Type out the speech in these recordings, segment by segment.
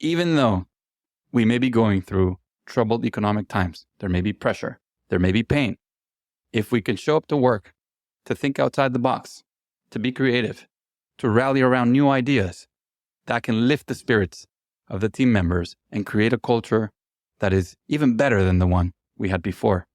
Even though we may be going through troubled economic times, there may be pressure, there may be pain. If we can show up to work, to think outside the box, to be creative, to rally around new ideas, that can lift the spirits of the team members and create a culture that is even better than the one we had before.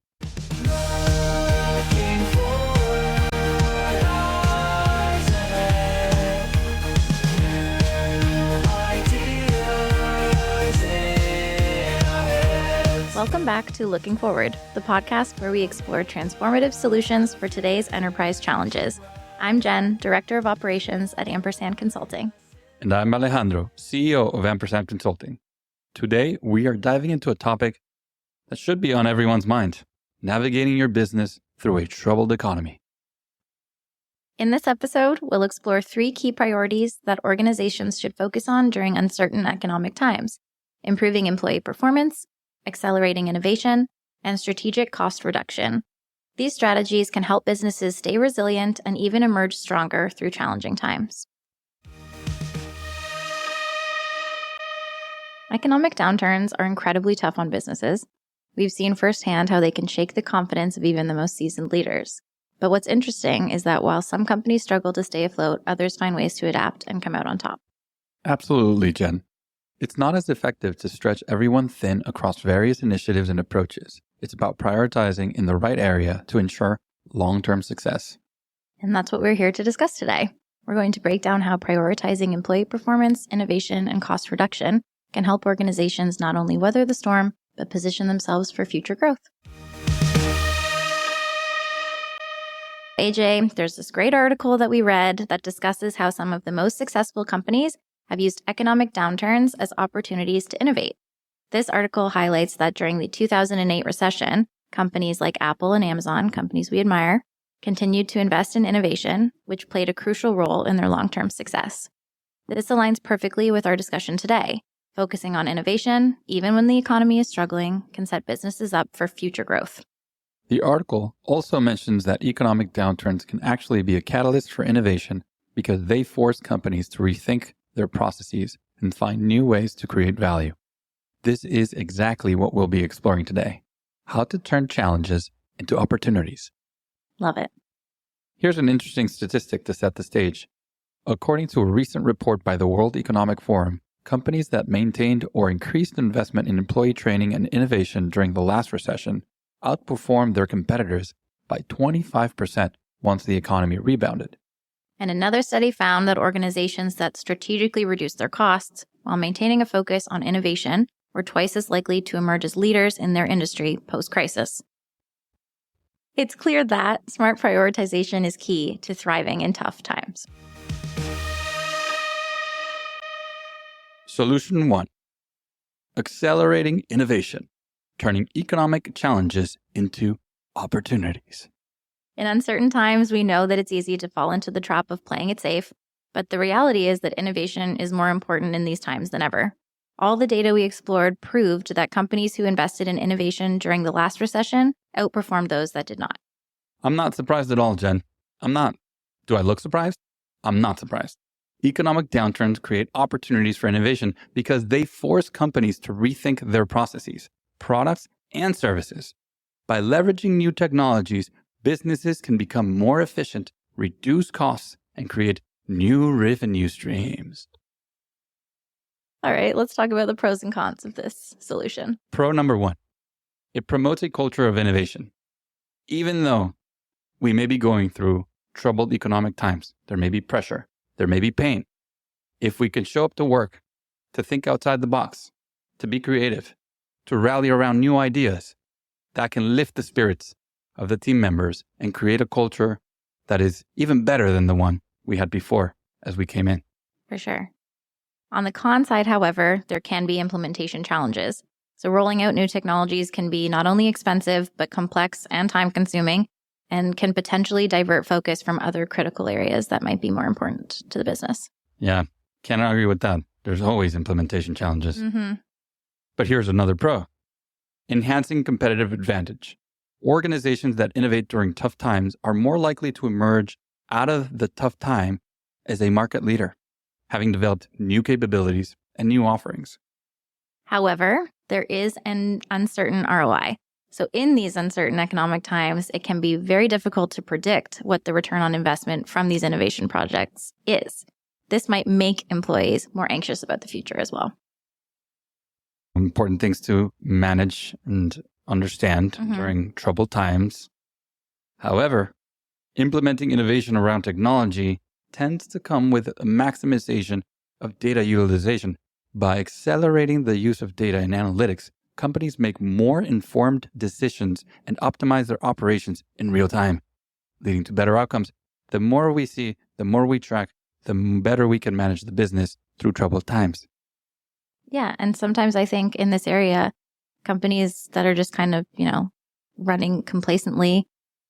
Welcome back to Looking Forward, the podcast where we explore transformative solutions for today's enterprise challenges. I'm Jen, Director of Operations at Ampersand Consulting. And I'm Alejandro, CEO of Ampersand Consulting. Today, we are diving into a topic that should be on everyone's mind: navigating your business through a troubled economy. In this episode, we'll explore 3 key priorities that organizations should focus on during uncertain economic times: improving employee performance, accelerating innovation, and strategic cost reduction. These strategies can help businesses stay resilient and even emerge stronger through challenging times. Economic downturns are incredibly tough on businesses. We've seen firsthand how they can shake the confidence of even the most seasoned leaders. But what's interesting is that while some companies struggle to stay afloat, others find ways to adapt and come out on top. Absolutely, Jen. It's not as effective to stretch everyone thin across various initiatives and approaches. It's about prioritizing in the right area to ensure long-term success. And that's what we're here to discuss today. We're going to break down how prioritizing employee performance, innovation, and cost reduction can help organizations not only weather the storm, but position themselves for future growth. AJ, there's this great article that we read that discusses how some of the most successful companies have used economic downturns as opportunities to innovate. This article highlights that during the 2008 recession, companies like Apple and Amazon, companies we admire, continued to invest in innovation, which played a crucial role in their long-term success. This aligns perfectly with our discussion today. Focusing on innovation, even when the economy is struggling, can set businesses up for future growth. The article also mentions that economic downturns can actually be a catalyst for innovation because they force companies to rethink their processes and find new ways to create value. This is exactly what we'll be exploring today: how to turn challenges into opportunities. Love it. Here's an interesting statistic to set the stage. According to a recent report by the World Economic Forum, companies that maintained or increased investment in employee training and innovation during the last recession outperformed their competitors by 25% once the economy rebounded. And another study found that organizations that strategically reduced their costs while maintaining a focus on innovation were twice as likely to emerge as leaders in their industry post-crisis. It's clear that smart prioritization is key to thriving in tough times. Solution 1. Accelerating innovation, turning economic challenges into opportunities. In uncertain times, we know that it's easy to fall into the trap of playing it safe, but the reality is that innovation is more important in these times than ever. All the data we explored proved that companies who invested in innovation during the last recession outperformed those that did not. I'm not surprised at all, Jen. I'm not. Do I look surprised? I'm not surprised. Economic downturns create opportunities for innovation because they force companies to rethink their processes, products, and services. By leveraging new technologies, businesses can become more efficient, reduce costs, and create new revenue streams. All right, let's talk about the pros and cons of this solution. Pro number 1. It promotes a culture of innovation. Even though we may be going through troubled economic times, there may be pressure, there may be pain. If we can show up to work, to think outside the box, to be creative, to rally around new ideas, that can lift the spirits of the team members and create a culture that is even better than the one we had before as we came in. For sure. On the con side, however, there can be implementation challenges. So rolling out new technologies can be not only expensive, but complex and time-consuming, and can potentially divert focus from other critical areas that might be more important to the business. Yeah, can't argue with that. There's always implementation challenges. Mm-hmm. But here's another pro. Enhancing competitive advantage. Organizations that innovate during tough times are more likely to emerge out of the tough time as a market leader, having developed new capabilities and new offerings. However, there is an uncertain ROI. So in these uncertain economic times, it can be very difficult to predict what the return on investment from these innovation projects is. This might make employees more anxious about the future as well. Important things to manage and understand during troubled times. However, implementing innovation around technology tends to come with a maximization of data utilization. By accelerating the use of data and analytics, companies make more informed decisions and optimize their operations in real time, leading to better outcomes. The more we see, the more we track, the better we can manage the business through troubled times. Yeah. And sometimes I think in this area, companies that are just kind of, running complacently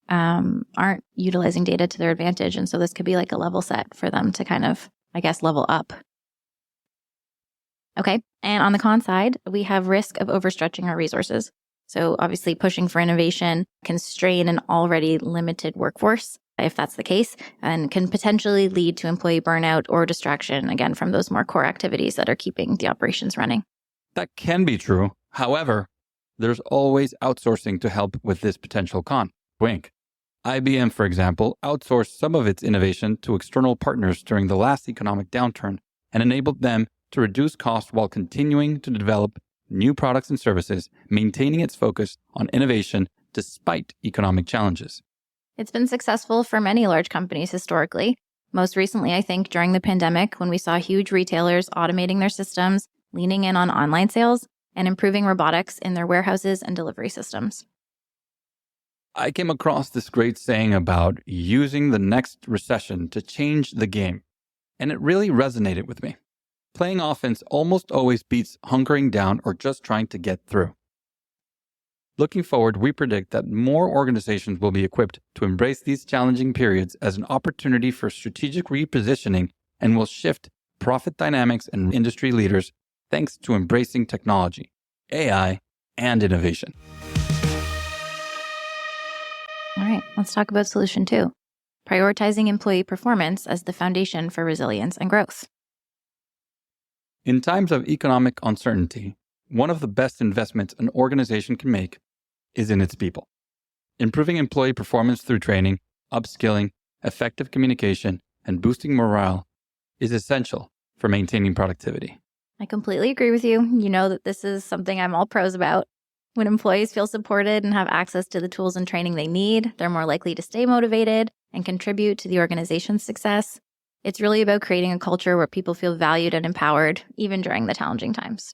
aren't utilizing data to their advantage. And so this could be like a level set for them to kind of, level up. Okay. And on the con side, we have risk of overstretching our resources. So obviously pushing for innovation can strain an already limited workforce, if that's the case, and can potentially lead to employee burnout or distraction, again, from those more core activities that are keeping the operations running. That can be true. However, there's always outsourcing to help with this potential con. Wink. IBM, for example, outsourced some of its innovation to external partners during the last economic downturn and enabled them to reduce costs while continuing to develop new products and services, maintaining its focus on innovation despite economic challenges. It's been successful for many large companies historically. Most recently, I think, during the pandemic, when we saw huge retailers automating their systems, leaning in on online sales, and improving robotics in their warehouses and delivery systems. I came across this great saying about using the next recession to change the game, and it really resonated with me. Playing offense almost always beats hunkering down or just trying to get through. Looking forward, we predict that more organizations will be equipped to embrace these challenging periods as an opportunity for strategic repositioning and will shift profit dynamics and industry leaders thanks to embracing technology, AI, and innovation. All right, let's talk about solution 2, prioritizing employee performance as the foundation for resilience and growth. In times of economic uncertainty, one of the best investments an organization can make is in its people. Improving employee performance through training, upskilling, effective communication, and boosting morale is essential for maintaining productivity. I completely agree with you. You know that this is something I'm all pros about. When employees feel supported and have access to the tools and training they need, they're more likely to stay motivated and contribute to the organization's success. It's really about creating a culture where people feel valued and empowered, even during the challenging times.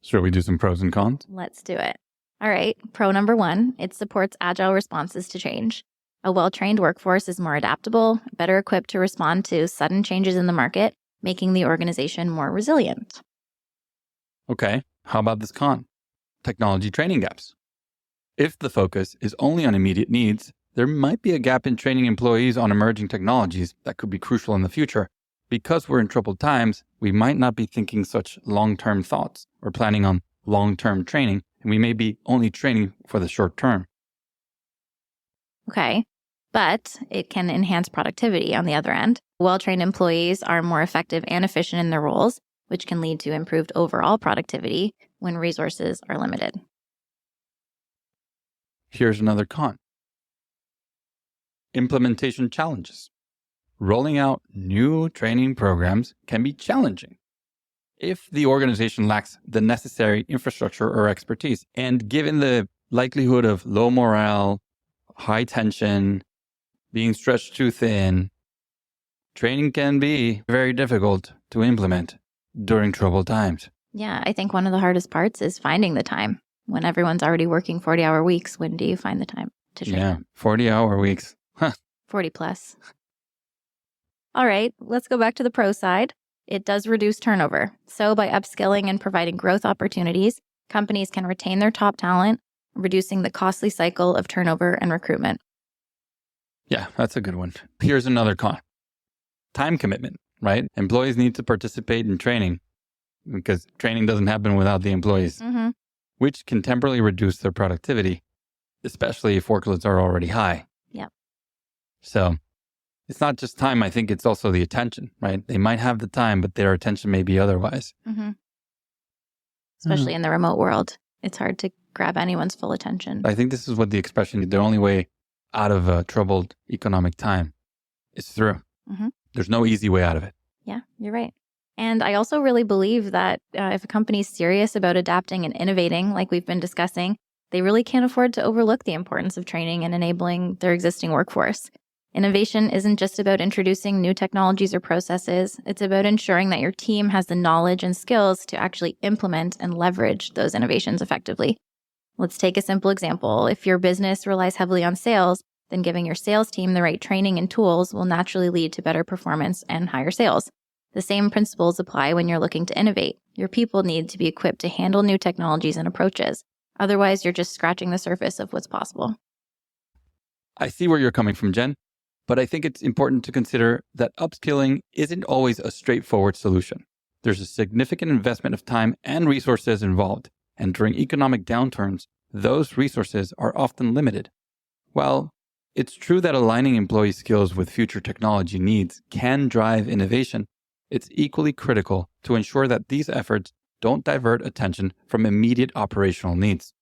Shall we do some pros and cons? Let's do it. All right. Pro number 1, it supports agile responses to change. A well-trained workforce is more adaptable, better equipped to respond to sudden changes in the market, making the organization more resilient. Okay, how about this con? Technology training gaps. If the focus is only on immediate needs, there might be a gap in training employees on emerging technologies that could be crucial in the future. Because we're in troubled times, we might not be thinking such long-term thoughts or planning on long-term training, and we may be only training for the short term. Okay, but it can enhance productivity on the other end. Well-trained employees are more effective and efficient in their roles, which can lead to improved overall productivity when resources are limited. Here's another con. Implementation challenges. Rolling out new training programs can be challenging if the organization lacks the necessary infrastructure or expertise. And given the likelihood of low morale, high tension, being stretched too thin, training can be very difficult to implement during troubled times. Yeah, I think one of the hardest parts is finding the time. When everyone's already working 40-hour weeks, when do you find the time to train? Yeah, 40-hour weeks. 40 plus. All right, let's go back to the pro side. It does reduce turnover. So by upskilling and providing growth opportunities, companies can retain their top talent, reducing the costly cycle of turnover and recruitment. Yeah, that's a good one. Here's another con. Time commitment, right? Employees need to participate in training because training doesn't happen without the employees, which can temporarily reduce their productivity, especially if workloads are already high. Yep. So it's not just time. I think it's also the attention, right? They might have the time, but their attention may be otherwise. especially in the remote world. It's hard to grab anyone's full attention. I think this is what the expression, the only way out of a troubled economic time is through. There's no easy way out of it. Yeah, you're right. And I also really believe that if a company is serious about adapting and innovating, like we've been discussing, they really can't afford to overlook the importance of training and enabling their existing workforce. Innovation isn't just about introducing new technologies or processes. It's about ensuring that your team has the knowledge and skills to actually implement and leverage those innovations effectively. Let's take a simple example. If your business relies heavily on sales, then giving your sales team the right training and tools will naturally lead to better performance and higher sales. The same principles apply when you're looking to innovate. Your people need to be equipped to handle new technologies and approaches. Otherwise, you're just scratching the surface of what's possible. I see where you're coming from, Jen, but I think it's important to consider that upskilling isn't always a straightforward solution. There's a significant investment of time and resources involved, and during economic downturns, those resources are often limited. While it's true that aligning employee skills with future technology needs can drive innovation, it's equally critical to ensure that these efforts don't divert attention from immediate operational needs.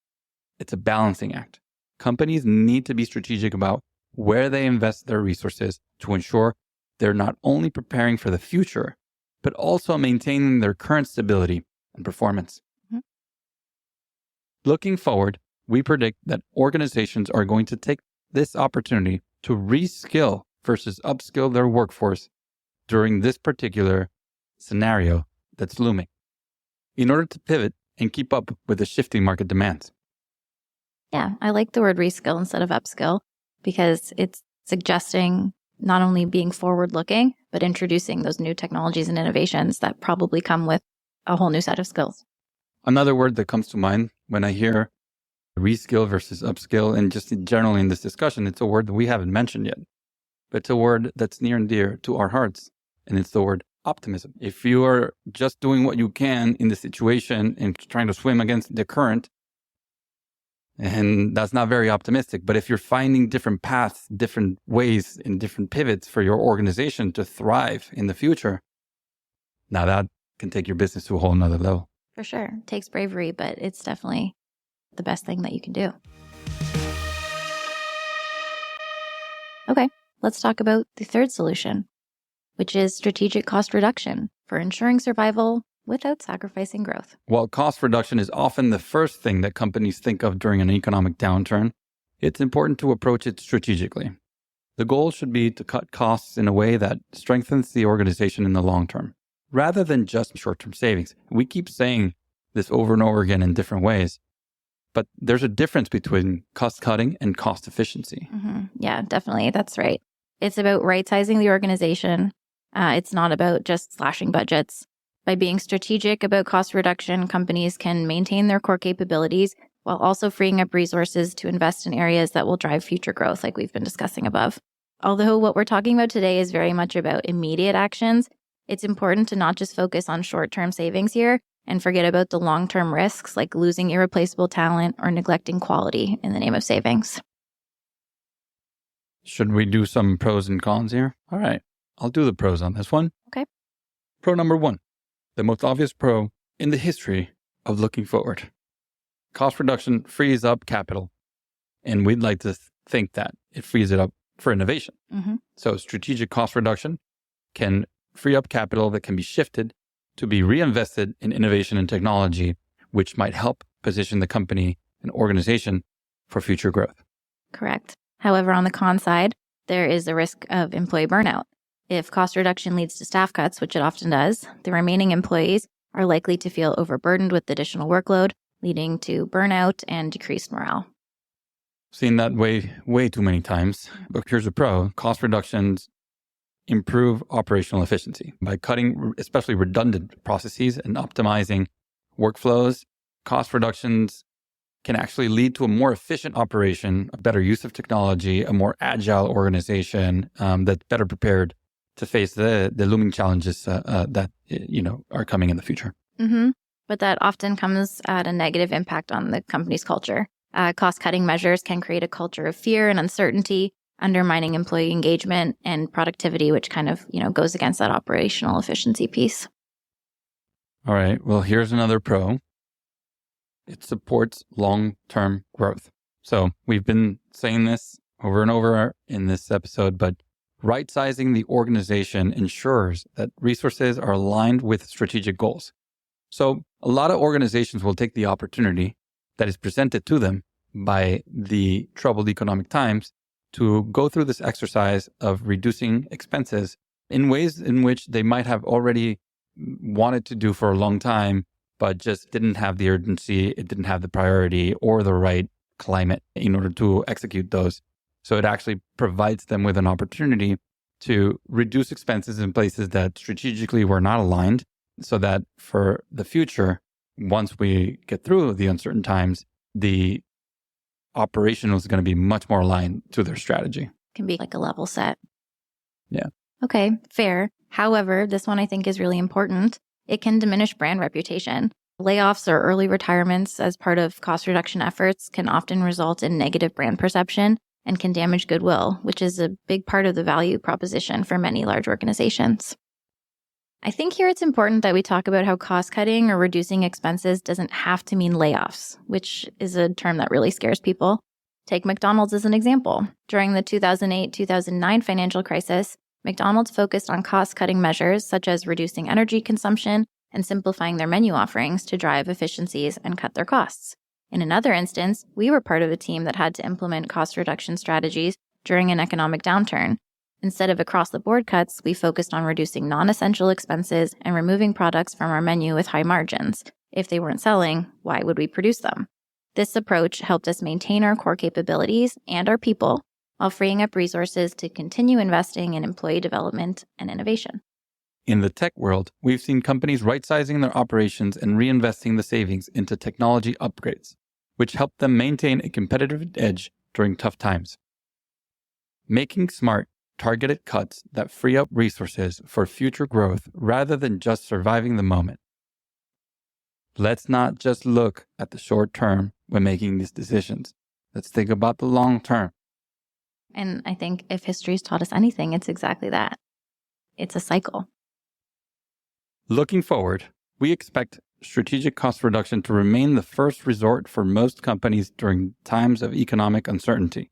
It's a balancing act. Companies need to be strategic about where they invest their resources to ensure they're not only preparing for the future, but also maintaining their current stability and performance. Looking forward, we predict that organizations are going to take this opportunity to reskill versus upskill their workforce during this particular scenario that's looming, in order to pivot and keep up with the shifting market demands. Yeah, I like the word reskill instead of upskill because it's suggesting not only being forward-looking, but introducing those new technologies and innovations that probably come with a whole new set of skills. Another word that comes to mind when I hear reskill versus upskill, and just generally in this discussion, it's a word that we haven't mentioned yet, but it's a word that's near and dear to our hearts, and it's the word optimism. If you are just doing what you can in the situation and trying to swim against the current, and that's not very optimistic. But if you're finding different paths, different ways, and different pivots for your organization to thrive in the future, now that can take your business to a whole nother level. For sure. It takes bravery, but it's definitely the best thing that you can do. Okay, let's talk about the third solution, which is strategic cost reduction for ensuring survival without sacrificing growth. While cost reduction is often the first thing that companies think of during an economic downturn, it's important to approach it strategically. The goal should be to cut costs in a way that strengthens the organization in the long term, rather than just short-term savings. We keep saying this over and over again in different ways, but there's a difference between cost cutting and cost efficiency. Yeah, definitely. That's right. It's about right-sizing the organization. It's not about just slashing budgets. By being strategic about cost reduction, companies can maintain their core capabilities while also freeing up resources to invest in areas that will drive future growth, like we've been discussing above. Although what we're talking about today is very much about immediate actions, it's important to not just focus on short-term savings here and forget about the long-term risks like losing irreplaceable talent or neglecting quality in the name of savings. Should we do some pros and cons here? All right, I'll do the pros on this one. Okay. Pro number one, the most obvious pro in the history of looking forward. Cost reduction frees up capital, and we'd like to think that it frees it up for innovation. So strategic cost reduction can free up capital that can be shifted to be reinvested in innovation and technology, which might help position the company and organization for future growth. Correct. However, on the con side, there is a risk of employee burnout. If cost reduction leads to staff cuts, which it often does, the remaining employees are likely to feel overburdened with additional workload, leading to burnout and decreased morale. Seen that way too many times. But here's a pro. Cost reductions improve operational efficiency by cutting especially redundant processes and optimizing workflows. Cost reductions can actually lead to a more efficient operation, a better use of technology, a more agile organization that's better prepared to face the looming challenges that are coming in the future. But that often comes at a negative impact on the company's culture. Cost-cutting measures can create a culture of fear and uncertainty, undermining employee engagement and productivity, which kind of, goes against that operational efficiency piece. All right. Well, here's another pro. it supports long-term growth. So we've been saying this over and over in this episode, but right-sizing the organization ensures that resources are aligned with strategic goals. So a lot of organizations will take the opportunity that is presented to them by the troubled economic times to go through this exercise of reducing expenses in ways in which they might have already wanted to do for a long time, but just didn't have the urgency, it didn't have the priority or the right climate in order to execute those. So it actually provides them with an opportunity to reduce expenses in places that strategically were not aligned, so that for the future, once we get through the uncertain times, the operational is going to be much more aligned to their strategy. Can be like a level set. Yeah. Okay, fair. However, this one I think is really important. It can diminish brand reputation. Layoffs or early retirements as part of cost reduction efforts can often result in negative brand perception and can damage goodwill, which is a big part of the value proposition for many large organizations. I think here it's important that we talk about how cost cutting or reducing expenses doesn't have to mean layoffs, which is a term that really scares people. Take McDonald's as an example. During the 2008-2009 financial crisis, McDonald's focused on cost-cutting measures such as reducing energy consumption and simplifying their menu offerings to drive efficiencies and cut their costs. In another instance, we were part of a team that had to implement cost reduction strategies during an economic downturn. Instead of across-the-board cuts, we focused on reducing non-essential expenses and removing products from our menu with high margins. If they weren't selling, why would we produce them? This approach helped us maintain our core capabilities and our people while freeing up resources to continue investing in employee development and innovation. In the tech world, we've seen companies right-sizing their operations and reinvesting the savings into technology upgrades, which help them maintain a competitive edge during tough times. Making smart, targeted cuts that free up resources for future growth rather than just surviving the moment. Let's not just look at the short term when making these decisions. Let's think about the long term. And I think if history's taught us anything, it's exactly that. It's a cycle. Looking forward, we expect strategic cost reduction to remain the first resort for most companies during times of economic uncertainty.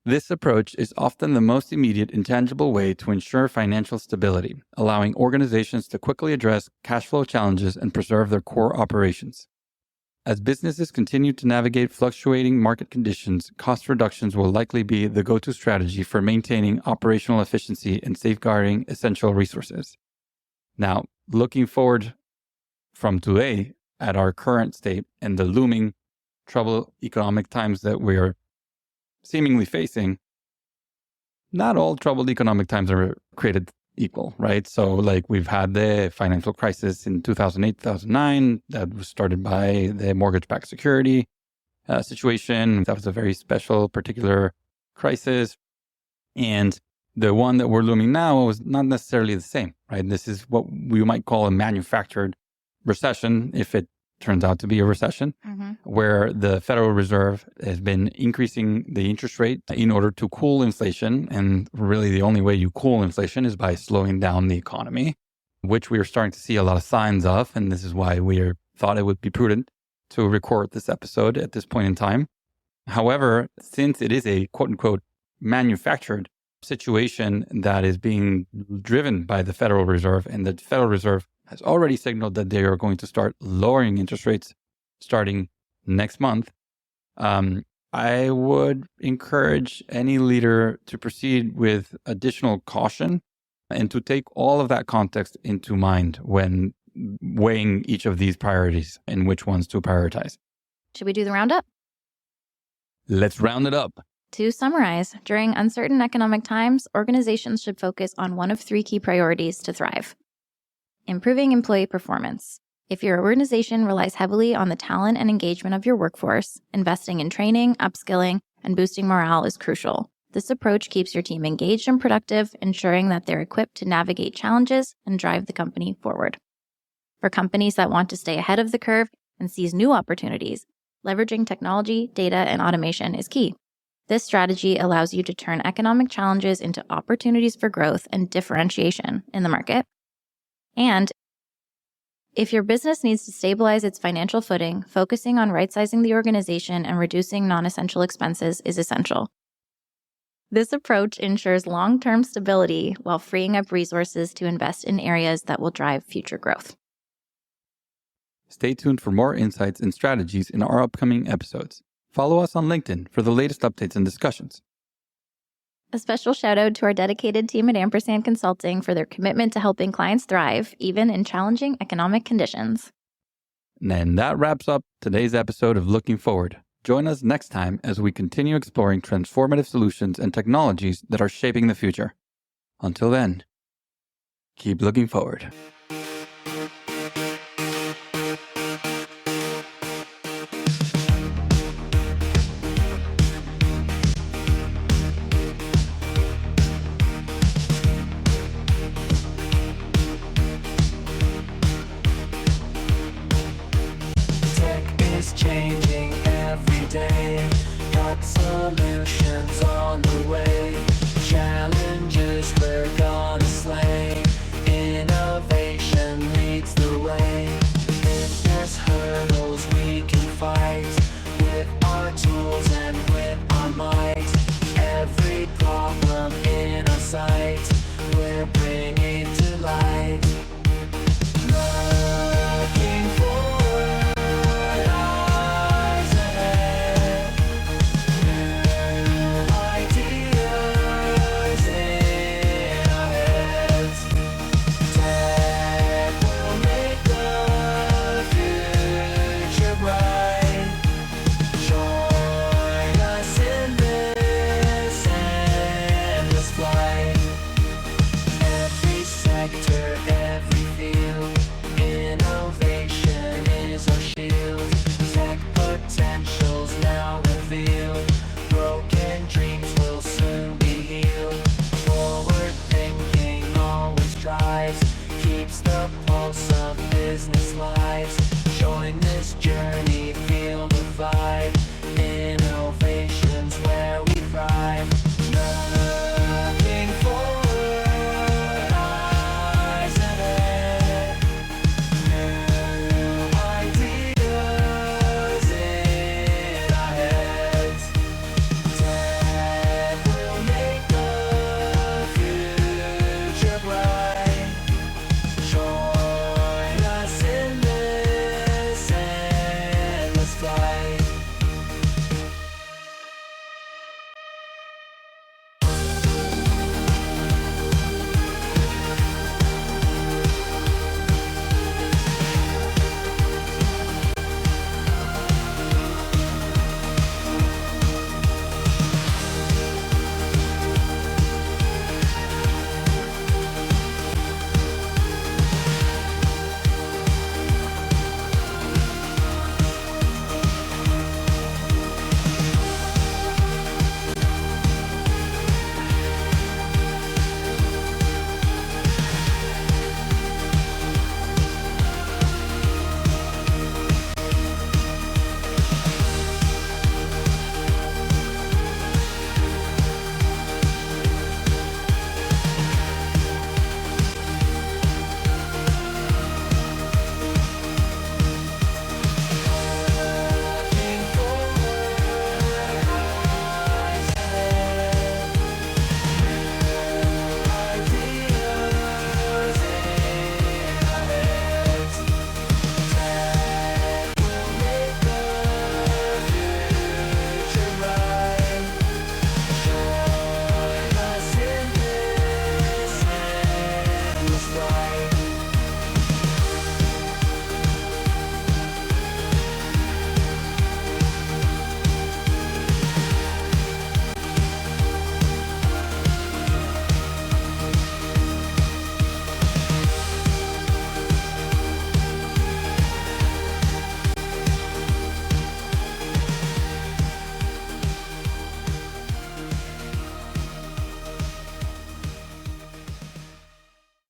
This approach is often the most immediate and tangible way to ensure financial stability, allowing organizations to quickly address cash flow challenges and preserve their core operations. As businesses continue to navigate fluctuating market conditions, cost reductions will likely be the go-to strategy for maintaining operational efficiency and safeguarding essential resources. Now, looking forward from today at our current state and the looming troubled economic times that we're seemingly facing, not all troubled economic times are created equal, right? So like we've had the financial crisis in 2008, 2009 that was started by the mortgage-backed security situation. That was a very special, particular crisis. And the one that we're looming now was not necessarily the same, right? This is what we might call a manufactured recession, if it turns out to be a recession, where the Federal Reserve has been increasing the interest rate in order to cool inflation. And really the only way you cool inflation is by slowing down the economy, which we are starting to see a lot of signs of. And this is why we thought it would be prudent to record this episode at this point in time. However, since it is a quote unquote manufactured situation that is being driven by the Federal Reserve, and the Federal Reserve has already signaled that they are going to start lowering interest rates starting next month, I would encourage any leader to proceed with additional caution and to take all of that context into mind when weighing each of these priorities and which ones to prioritize. Should we do the roundup? Let's round it up. To summarize, during uncertain economic times, organizations should focus on one of three key priorities to thrive. Improving employee performance. If your organization relies heavily on the talent and engagement of your workforce, investing in training, upskilling, and boosting morale is crucial. This approach keeps your team engaged and productive, ensuring that they're equipped to navigate challenges and drive the company forward. For companies that want to stay ahead of the curve and seize new opportunities, leveraging technology, data, and automation is key. This strategy allows you to turn economic challenges into opportunities for growth and differentiation in the market. And If your business needs to stabilize its financial footing, focusing on right-sizing the organization and reducing non-essential expenses is essential. This approach ensures long-term stability while freeing up resources to invest in areas that will drive future growth. Stay tuned for more insights and strategies in our upcoming episodes. Follow us on LinkedIn for the latest updates and discussions. A special shout out to our dedicated team at Ampersand Consulting for their commitment to helping clients thrive, even in challenging economic conditions. And that wraps up today's episode of Looking Forward. Join us next time as we continue exploring transformative solutions and technologies that are shaping the future. Until then, keep looking forward. Changing every day, got solutions on the way, challenges we're gonna slay, innovation leads the way, if there's hurdles we can fight, with our tools and with our might, every problem in our sight, we're bringing to light. Looking forward, eyes ahead, new ideas in our heads. Tech will make the future bright. Join us in this endless flight. Every sector, every field, innovation is our shield. Tech potentials now revealed. Broken dreams will soon be healed. Forward thinking always drives, keeps the pulse of business live.